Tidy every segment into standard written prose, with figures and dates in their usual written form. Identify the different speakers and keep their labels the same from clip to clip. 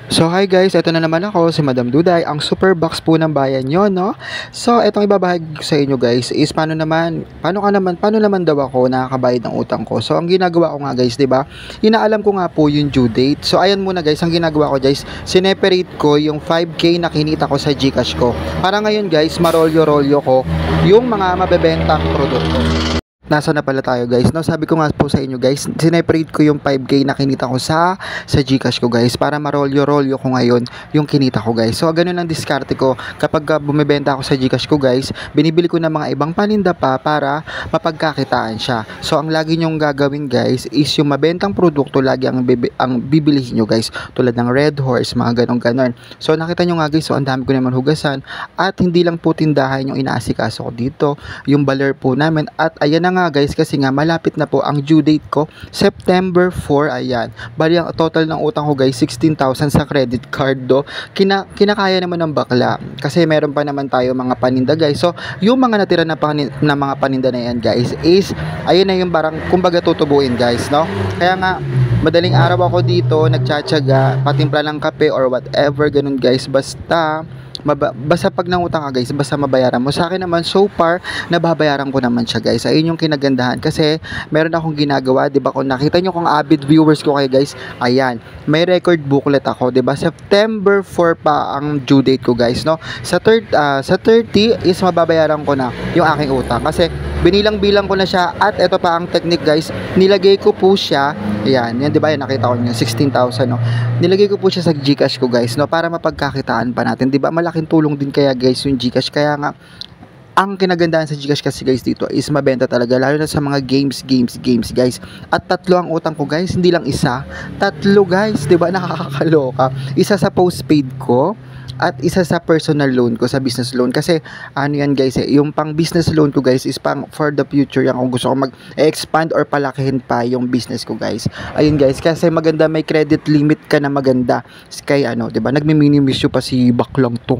Speaker 1: So hi guys, ito na naman ako, si Madam Duday, ang super box po ng bayan nyo, no? So itong ibabahagi ko sa inyo guys is paano naman daw ako nakakabayad ng utang ko. So ang ginagawa ko nga guys, 'di ba? Inaalam ko nga po yung due date. So ayan muna guys, ang ginagawa ko guys, sineperate ko yung 5k na kinita ko sa GCash ko. Para ngayon guys, marolyo-rolyo ko yung mga mabebentang produkto. Nasa na pala tayo guys, no? Sabi ko nga po sa inyo guys, sineperate ko yung 5k na kinita ko sa GCash ko guys, para marolyo-rolyo ko ngayon yung kinita ko guys. So ganun ang diskarte ko kapag bumibenta ako sa GCash ko guys, binibili ko ng mga ibang paninda pa para mapagkakitaan siya. So ang lagi nyong gagawin guys is yung mabentang produkto lagi ang bibilihin nyo guys, tulad ng Red Horse, mga ganon. So nakita nyo nga guys, so ang dami ko naman hugasan at hindi lang po tindahan yung inaasikaso ko dito, yung baler po namin. At ayan na nga guys, kasi nga malapit na po ang due date ko, September 4, ayan. Bali ang total ng utang ko guys, 16,000 sa credit card do. Kinakaya naman ng bakla kasi meron pa naman tayo mga paninda guys. So yung mga natira na mga paninda na yan guys is ayun na yung barang kumbaga tutubuin guys, no? Kaya nga madaling araw ako dito nagtsatsaga, patimpla ng kape or whatever ganun guys, basta pag nangutang ka guys, basta mabayaran mo. Sa akin naman so far, nababayaran ko naman siya guys. Ayun yung kinagandahan kasi meron akong ginagawa, 'di ba? Kung nakita nyo, kung avid viewers ko kayo guys, ayan, may record booklet ako, 'di ba? September 4 pa ang due date ko guys, no? Sa 30 is mababayaran ko na yung aking utang kasi binilang-bilang ko na siya. At ito pa ang technique guys, nilagay ko po siya, ayan, yan 'di ba? Yan, nakita ko niyo 16,000, no? Nilagay ko po siya sa GCash ko guys, no, para mapagkakitaan pa natin, 'di ba? Malaking tulong din kaya guys yung GCash. Kaya nga ang kinagandahan sa GCash kasi guys dito is mabenta talaga, lalo na sa mga games guys. At tatlo ang utang ko guys, hindi lang isa, tatlo guys, 'di ba? Nakakaloka. Isa sa postpaid ko at isa sa personal loan ko, sa business loan. Kasi ano yan guys, yung pang business loan ko guys is pang for the future yan, kung gusto ko mag-expand or palakihin pa yung business ko guys. Ayun guys, kasi maganda, may credit limit ka na maganda. Kaya ano, 'di ba? Nagmi-mini-miss pa si baklang to.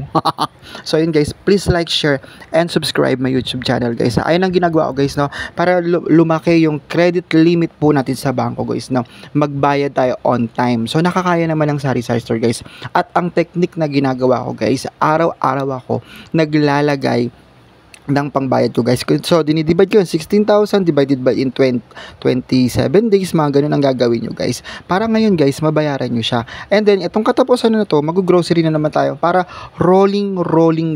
Speaker 1: So ayun guys, please like, share and subscribe my YouTube channel guys. Ayun ang ginagawa ko guys, no, para lumaki yung credit limit po natin sa bangko guys, no. Magbayad tayo on time. So nakakaya naman ng sari-sari store guys. At ang technique na ginagawa ko guys, araw-araw ako naglalagay ng pangbayad ko guys. So dinidivide ko yung 16,000 divided by in 27 days, mga ganun ang gagawin nyo guys, para ngayon guys mabayaran nyo siya. And then itong katapusan na to, mag-grocery na naman tayo para rolling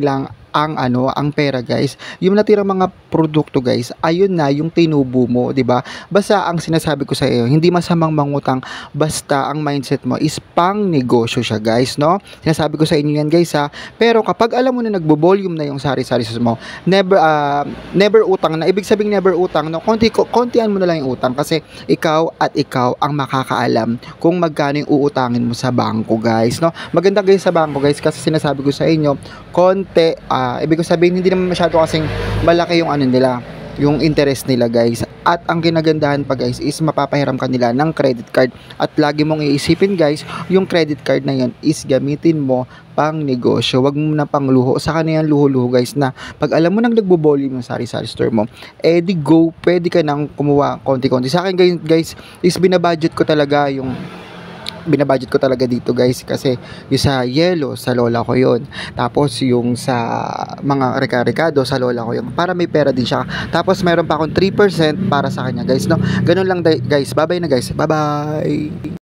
Speaker 1: lang ang pera guys. Yung natirang mga produkto guys, ayun na yung tinubo mo, 'di ba? Basta ang sinasabi ko sa iyo, hindi masamang mangutang, basta ang mindset mo is pang negosyo siya guys, no? Sinasabi ko sa inyo yan guys ha. Pero kapag alam mo na nagbo-volume na yung sari-sari mo, never utang na. Ibig sabihin never utang, no? Kontian mo na lang yung utang kasi ikaw ang makakaalam kung magkano yung uutangin mo sa bangko guys, no? Maganda guys sa bangko guys kasi sinasabi ko sa inyo, ibig ko sabihin hindi naman masyado kasing malaki yung ano nila, yung interest nila guys. At ang ginagandahan pa guys is mapapahiram ka nila ng credit card. At lagi mong iisipin guys, yung credit card na yan is gamitin mo pang negosyo, wag mo na pang luho. Saka na yan luho-luho guys, na pag alam mo nang nagbo-volume yung sari-sari store mo, di go, pwede ka nang kumuha konti-konti. Sa akin guys is binabudget ko talaga dito guys, kasi yung sa yelo sa lola ko yon, tapos yung sa mga reka-rekado sa lola ko yun, para may pera din siya. Tapos meron pa akong 3% para sa kanya guys, no. Ganun lang guys, bye bye na guys, bye bye.